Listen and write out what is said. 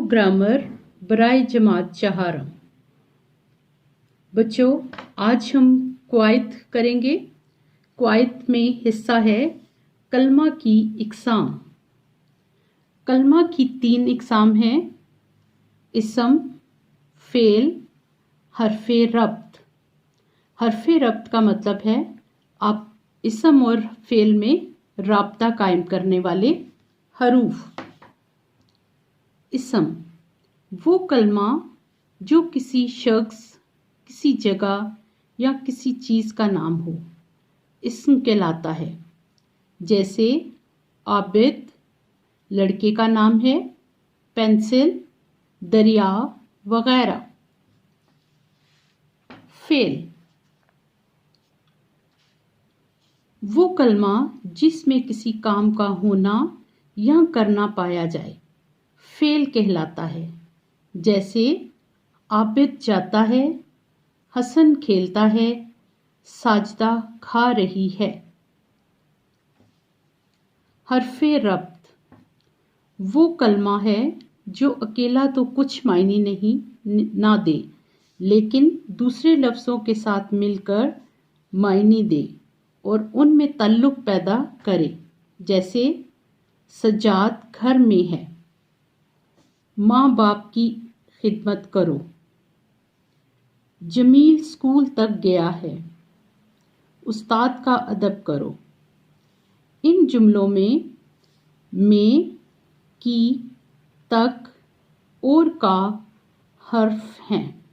Grammar बराए जमात चहारम। बच्चों, आज हम क्वायत करेंगे। क्वायत में हिस्सा है कलमा की इकसाम। कलमा की 3 इकसाम हैं: इसम, फेल, हरफे रब्त। हरफे रब्त का मतलब है आप इसम और फेल में राब्ता कायम करने वाले हरूफ। इसम वो कलमा जो किसी शख्स, किसी जगह या किसी चीज़ का नाम हो, इसम कहलाता है। जैसे आबिद लड़के का नाम है, पेंसिल, दरिया वगैरह। फेल वो कलमा जिसमें किसी काम का होना या करना पाया जाए, फेल कहलाता है। जैसे आबिद जाता है, हसन खेलता है, साजदा खा रही है। हरफे रब्त वो कलमा है जो अकेला तो कुछ मायने नहीं ना दे, लेकिन दूसरे लफ्ज़ों के साथ मिलकर मायने दे और उनमें ताल्लुक़ पैदा करे। जैसे सज्जाद घर में है, माँ बाप की खिदमत करो, जमील स्कूल तक गया है, उस्ताद का अदब करो। इन जुमलों में की, तक और का हर्फ हैं।